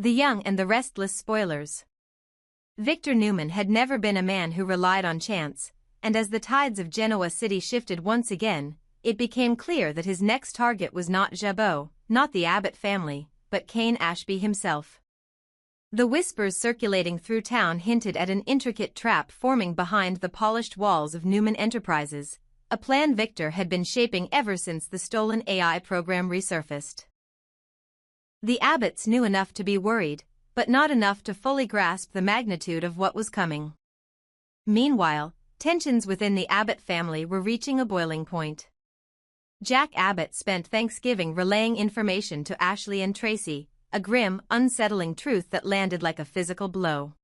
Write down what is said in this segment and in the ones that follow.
The Young and the Restless spoilers. Victor Newman had never been a man who relied on chance, and as the tides of Genoa City shifted once again, it became clear that his next target was not Jabot, not the Abbott family, but Cain Ashby himself. The whispers circulating through town hinted at an intricate trap forming behind the polished walls of Newman Enterprises, a plan Victor had been shaping ever since the stolen AI program resurfaced. The Abbotts knew enough to be worried, but not enough to fully grasp the magnitude of what was coming. Meanwhile, tensions within the Abbott family were reaching a boiling point. Jack Abbott spent Thanksgiving relaying information to Ashley and Tracy, a grim, unsettling truth that landed like a physical blow.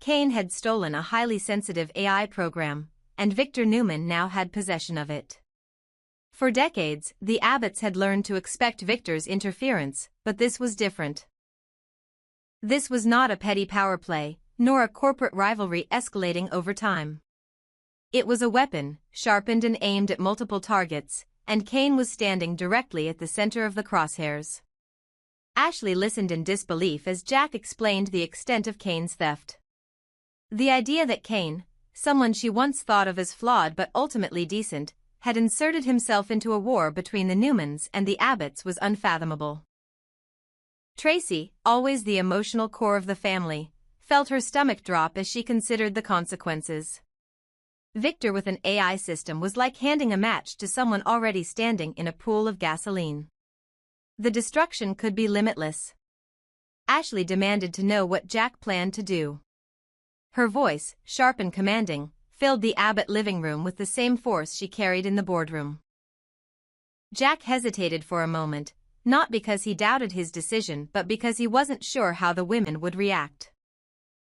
Cain had stolen a highly sensitive AI program, and Victor Newman now had possession of it. For decades, the Abbotts had learned to expect Victor's interference, but this was different. This was not a petty power play, nor a corporate rivalry escalating over time. It was a weapon, sharpened and aimed at multiple targets, and Cain was standing directly at the center of the crosshairs. Ashley listened in disbelief as Jack explained the extent of Cain's theft. The idea that Cain, someone she once thought of as flawed but ultimately decent, had inserted himself into a war between the Newmans and the Abbotts was unfathomable. Tracy, always the emotional core of the family, felt her stomach drop as she considered the consequences. Victor with an AI system was like handing a match to someone already standing in a pool of gasoline. The destruction could be limitless. Ashley demanded to know what Jack planned to do. Her voice, sharp and commanding, filled the Abbott living room with the same force she carried in the boardroom. Jack hesitated for a moment, not because he doubted his decision but because he wasn't sure how the women would react.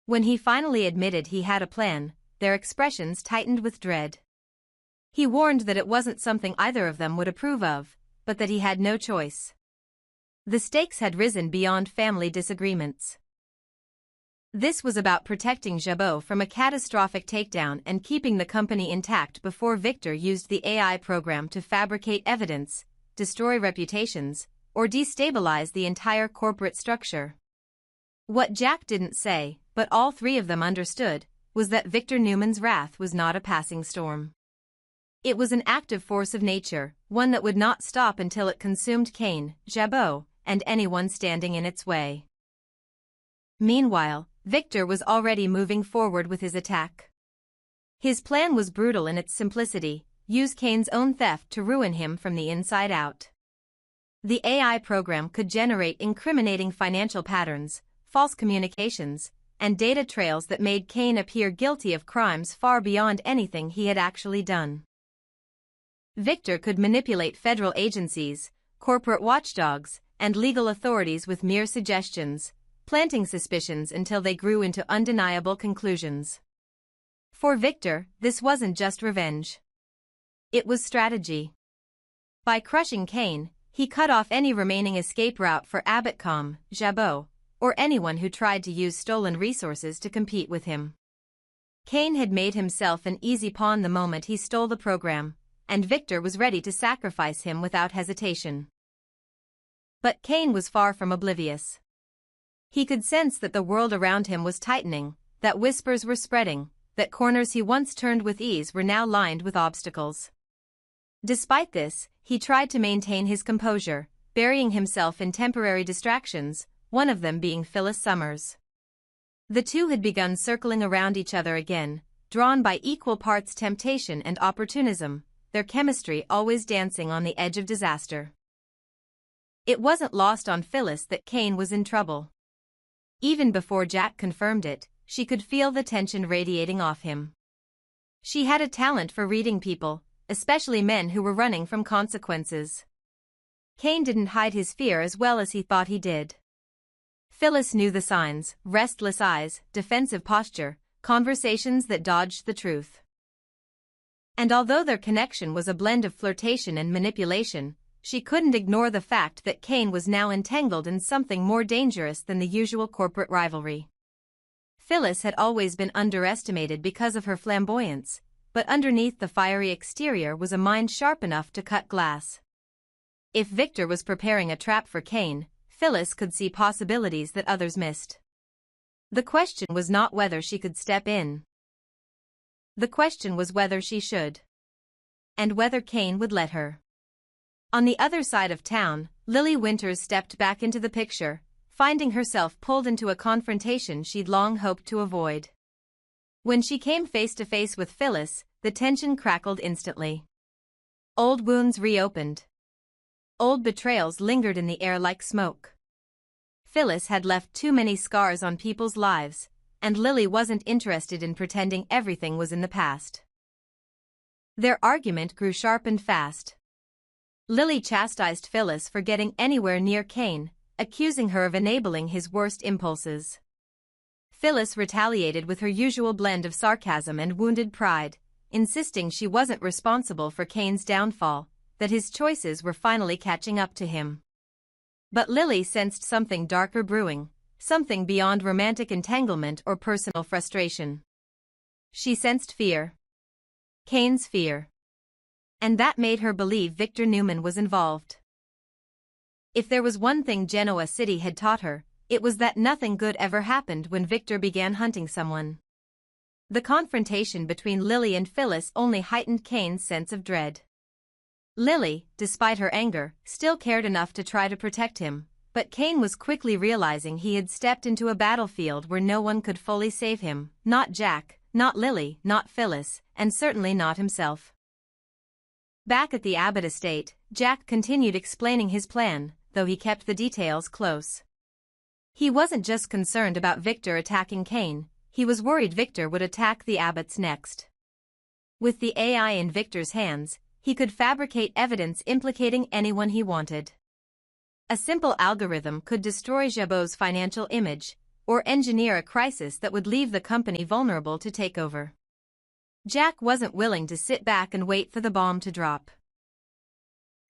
When he finally admitted he had a plan, their expressions tightened with dread. He warned that it wasn't something either of them would approve of, but that he had no choice. The stakes had risen beyond family disagreements. This was about protecting Jabot from a catastrophic takedown and keeping the company intact before Victor used the AI program to fabricate evidence, destroy reputations, or destabilize the entire corporate structure. What Jack didn't say, but all three of them understood, was that Victor Newman's wrath was not a passing storm. It was an active force of nature, one that would not stop until it consumed Cain, Jabot, and anyone standing in its way. Meanwhile, Victor was already moving forward with his attack. His plan was brutal in its simplicity: use Cain's own theft to ruin him from the inside out. The AI program could generate incriminating financial patterns, false communications, and data trails that made Cain appear guilty of crimes far beyond anything he had actually done. Victor could manipulate federal agencies, corporate watchdogs, and legal authorities with mere suggestions, planting suspicions until they grew into undeniable conclusions. For Victor, this wasn't just revenge. It was strategy. By crushing Cain, he cut off any remaining escape route for Abbott, Jabot, or anyone who tried to use stolen resources to compete with him. Cain had made himself an easy pawn the moment he stole the program, and Victor was ready to sacrifice him without hesitation. But Cain was far from oblivious. He could sense that the world around him was tightening, that whispers were spreading, that corners he once turned with ease were now lined with obstacles. Despite this, he tried to maintain his composure, burying himself in temporary distractions, one of them being Phyllis Summers. The two had begun circling around each other again, drawn by equal parts temptation and opportunism, their chemistry always dancing on the edge of disaster. It wasn't lost on Phyllis that Cain was in trouble. Even before Jack confirmed it, she could feel the tension radiating off him. She had a talent for reading people, especially men who were running from consequences. Cain didn't hide his fear as well as he thought he did. Phyllis knew the signs: restless eyes, defensive posture, conversations that dodged the truth. And although their connection was a blend of flirtation and manipulation, she couldn't ignore the fact that Cain was now entangled in something more dangerous than the usual corporate rivalry. Phyllis had always been underestimated because of her flamboyance, but underneath the fiery exterior was a mind sharp enough to cut glass. If Victor was preparing a trap for Cain, Phyllis could see possibilities that others missed. The question was not whether she could step in. The question was whether she should. And whether Kane would let her. On the other side of town, Lily Winters stepped back into the picture, finding herself pulled into a confrontation she'd long hoped to avoid. When she came face to face with Phyllis, the tension crackled instantly. Old wounds reopened. Old betrayals lingered in the air like smoke. Phyllis had left too many scars on people's lives, and Lily wasn't interested in pretending everything was in the past. Their argument grew sharp and fast. Lily chastised Phyllis for getting anywhere near Kane, accusing her of enabling his worst impulses. Phyllis retaliated with her usual blend of sarcasm and wounded pride, insisting she wasn't responsible for Kane's downfall, that his choices were finally catching up to him. But Lily sensed something darker brewing, something beyond romantic entanglement or personal frustration. She sensed fear. Kane's fear. And that made her believe Victor Newman was involved. If there was one thing Genoa City had taught her, it was that nothing good ever happened when Victor began hunting someone. The confrontation between Lily and Phyllis only heightened Kane's sense of dread. Lily, despite her anger, still cared enough to try to protect him, but Kane was quickly realizing he had stepped into a battlefield where no one could fully save him, not Jack, not Lily, not Phyllis, and certainly not himself. Back at the Abbott estate, Jack continued explaining his plan, though he kept the details close. He wasn't just concerned about Victor attacking Kane, he was worried Victor would attack the Abbotts next. With the AI in Victor's hands, he could fabricate evidence implicating anyone he wanted. A simple algorithm could destroy Jabot's financial image, or engineer a crisis that would leave the company vulnerable to takeover. Jack wasn't willing to sit back and wait for the bomb to drop.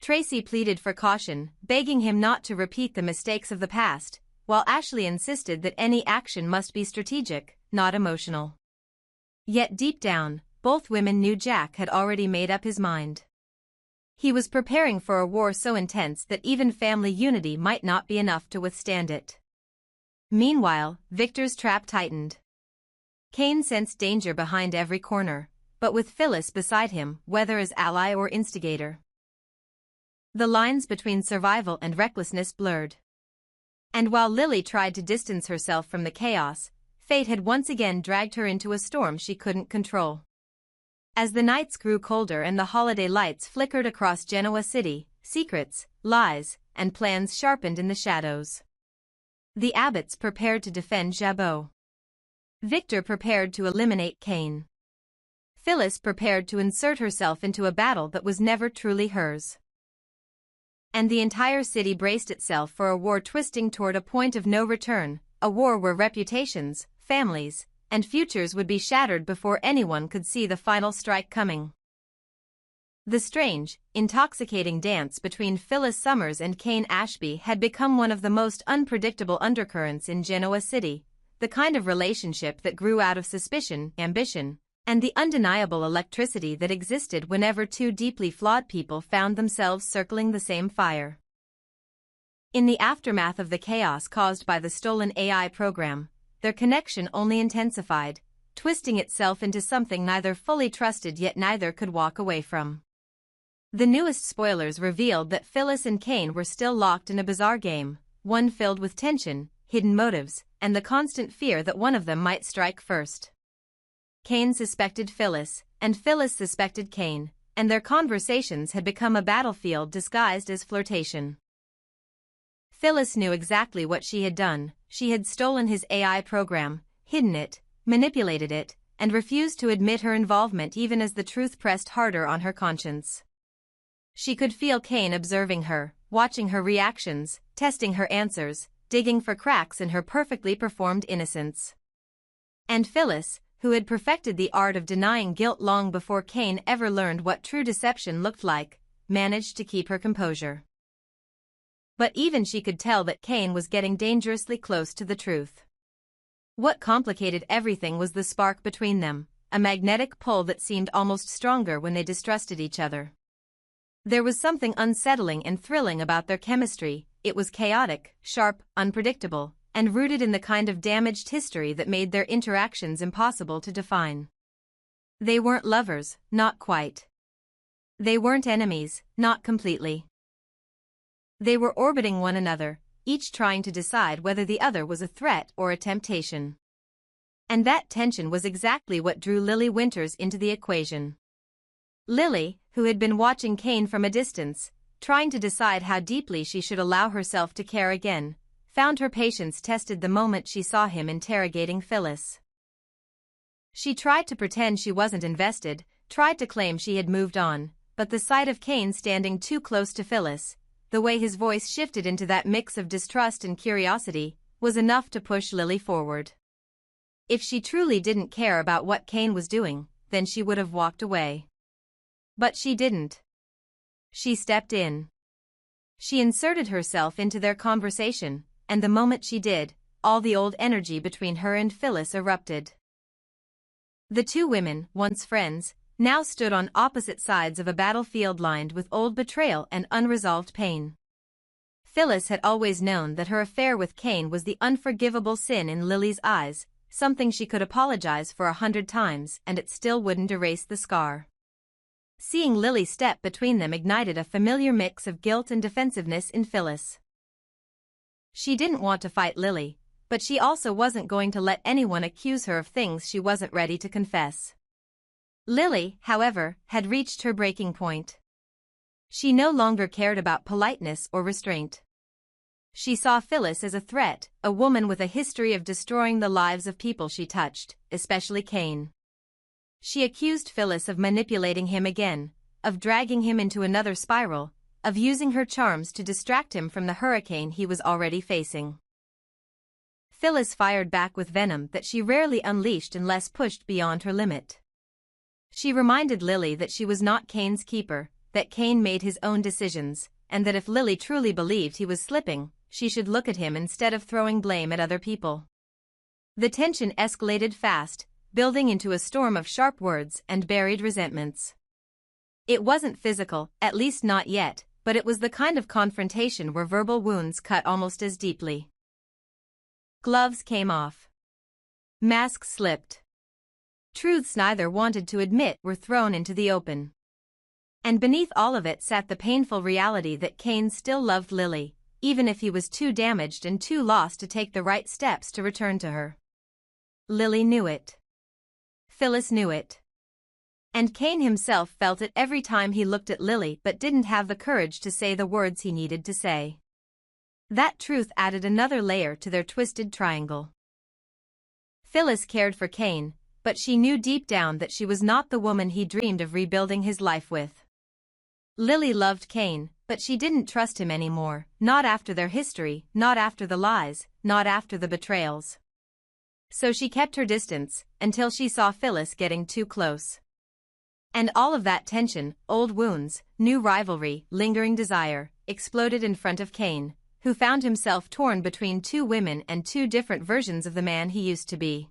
Tracy pleaded for caution, begging him not to repeat the mistakes of the past, while Ashley insisted that any action must be strategic, not emotional. Yet deep down, both women knew Jack had already made up his mind. He was preparing for a war so intense that even family unity might not be enough to withstand it. Meanwhile, Victor's trap tightened. Kane sensed danger behind every corner, but with Phyllis beside him, whether as ally or instigator. The lines between survival and recklessness blurred. And while Lily tried to distance herself from the chaos, fate had once again dragged her into a storm she couldn't control. As the nights grew colder and the holiday lights flickered across Genoa City, secrets, lies, and plans sharpened in the shadows. The Abbotts prepared to defend Jabot. Victor prepared to eliminate Kane. Phyllis prepared to insert herself into a battle that was never truly hers. And the entire city braced itself for a war twisting toward a point of no return, a war where reputations, families, and futures would be shattered before anyone could see the final strike coming. The strange, intoxicating dance between Phyllis Summers and Kane Ashby had become one of the most unpredictable undercurrents in Genoa City, the kind of relationship that grew out of suspicion, ambition, and the undeniable electricity that existed whenever two deeply flawed people found themselves circling the same fire. In the aftermath of the chaos caused by the stolen AI program, their connection only intensified, twisting itself into something neither fully trusted yet neither could walk away from. The newest spoilers revealed that Phyllis and Kane were still locked in a bizarre game, one filled with tension, hidden motives, and the constant fear that one of them might strike first. Kane suspected Phyllis, and Phyllis suspected Kane, and their conversations had become a battlefield disguised as flirtation. Phyllis knew exactly what she had done. She had stolen his AI program, hidden it, manipulated it, and refused to admit her involvement even as the truth pressed harder on her conscience. She could feel Kane observing her, watching her reactions, testing her answers, digging for cracks in her perfectly performed innocence. And Phyllis, who had perfected the art of denying guilt long before Kane ever learned what true deception looked like, managed to keep her composure. But even she could tell that Kane was getting dangerously close to the truth. What complicated everything was the spark between them, a magnetic pull that seemed almost stronger when they distrusted each other. There was something unsettling and thrilling about their chemistry, it was chaotic, sharp, unpredictable, and rooted in the kind of damaged history that made their interactions impossible to define. They weren't lovers, not quite. They weren't enemies, not completely. They were orbiting one another, each trying to decide whether the other was a threat or a temptation. And that tension was exactly what drew Lily Winters into the equation. Lily, who had been watching Kane from a distance, trying to decide how deeply she should allow herself to care again, found her patience tested the moment she saw him interrogating Phyllis. She tried to pretend she wasn't invested, tried to claim she had moved on, but the sight of Kane standing too close to Phyllis, the way his voice shifted into that mix of distrust and curiosity, was enough to push Lily forward. If she truly didn't care about what Kane was doing, then she would have walked away. But she didn't. She stepped in. She inserted herself into their conversation, and the moment she did, all the old energy between her and Phyllis erupted. The two women, once friends, now stood on opposite sides of a battlefield lined with old betrayal and unresolved pain. Phyllis had always known that her affair with Kane was the unforgivable sin in Lily's eyes, something she could apologize for 100 times and it still wouldn't erase the scar. Seeing Lily step between them ignited a familiar mix of guilt and defensiveness in Phyllis. She didn't want to fight Lily, but she also wasn't going to let anyone accuse her of things she wasn't ready to confess. Lily, however, had reached her breaking point. She no longer cared about politeness or restraint. She saw Phyllis as a threat, a woman with a history of destroying the lives of people she touched, especially Kane. She accused Phyllis of manipulating him again, of dragging him into another spiral, of using her charms to distract him from the hurricane he was already facing. Phyllis fired back with venom that she rarely unleashed unless pushed beyond her limit. She reminded Lily that she was not Kane's keeper, that Kane made his own decisions, and that if Lily truly believed he was slipping, she should look at him instead of throwing blame at other people. The tension escalated fast, building into a storm of sharp words and buried resentments. It wasn't physical, at least not yet, but it was the kind of confrontation where verbal wounds cut almost as deeply. Gloves came off. Masks slipped. Truths neither wanted to admit were thrown into the open. And beneath all of it sat the painful reality that Kane still loved Lily, even if he was too damaged and too lost to take the right steps to return to her. Lily knew it. Phyllis knew it. And Kane himself felt it every time he looked at Lily but didn't have the courage to say the words he needed to say. That truth added another layer to their twisted triangle. Phyllis cared for Kane, but she knew deep down that she was not the woman he dreamed of rebuilding his life with. Lily loved Kane, but she didn't trust him anymore, not after their history, not after the lies, not after the betrayals. So she kept her distance, until she saw Phyllis getting too close. And all of that tension, old wounds, new rivalry, lingering desire, exploded in front of Kane, who found himself torn between two women and two different versions of the man he used to be.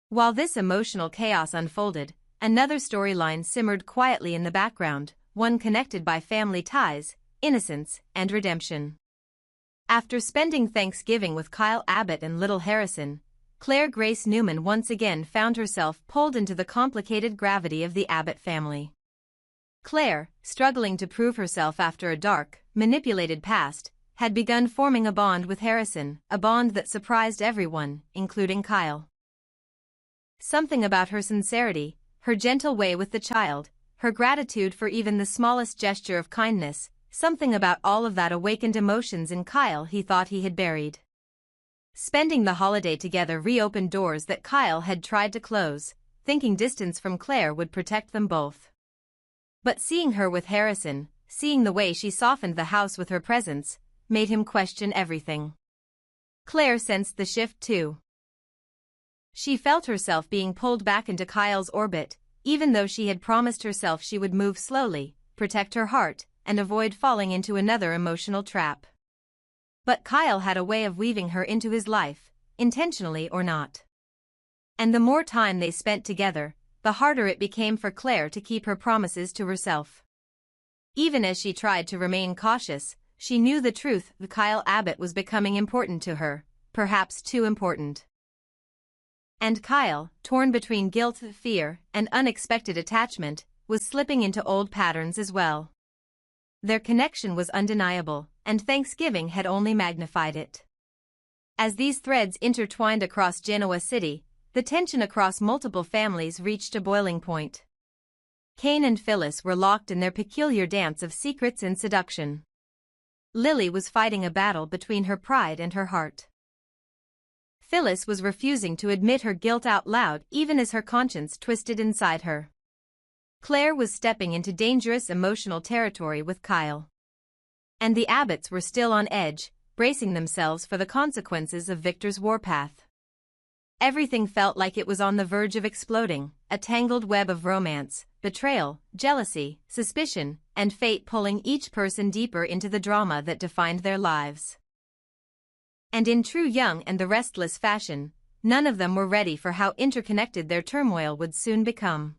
While this emotional chaos unfolded, another storyline simmered quietly in the background, one connected by family ties, innocence, and redemption. After spending Thanksgiving with Kyle Abbott and Little Harrison, Claire Grace Newman once again found herself pulled into the complicated gravity of the Abbott family. Claire, struggling to prove herself after a dark, manipulated past, had begun forming a bond with Harrison, a bond that surprised everyone, including Kyle. Something about her sincerity, her gentle way with the child, her gratitude for even the smallest gesture of kindness, something about all of that awakened emotions in Kyle he thought he had buried. Spending the holiday together reopened doors that Kyle had tried to close, thinking distance from Claire would protect them both. But seeing her with Harrison, seeing the way she softened the house with her presence, made him question everything. Claire sensed the shift too. She felt herself being pulled back into Kyle's orbit, even though she had promised herself she would move slowly, protect her heart, and avoid falling into another emotional trap. But Kyle had a way of weaving her into his life, intentionally or not. And the more time they spent together, the harder it became for Claire to keep her promises to herself. Even as she tried to remain cautious, she knew the truth: Kyle Abbott was becoming important to her, perhaps too important. And Kyle, torn between guilt, fear, and unexpected attachment, was slipping into old patterns as well. Their connection was undeniable, and Thanksgiving had only magnified it. As these threads intertwined across Genoa City, the tension across multiple families reached a boiling point. Kane and Phyllis were locked in their peculiar dance of secrets and seduction. Lily was fighting a battle between her pride and her heart. Phyllis was refusing to admit her guilt out loud even as her conscience twisted inside her. Claire was stepping into dangerous emotional territory with Kyle. And the Abbotts were still on edge, bracing themselves for the consequences of Victor's warpath. Everything felt like it was on the verge of exploding, a tangled web of romance, betrayal, jealousy, suspicion, and fate pulling each person deeper into the drama that defined their lives. And in true Young and the Restless fashion, none of them were ready for how interconnected their turmoil would soon become.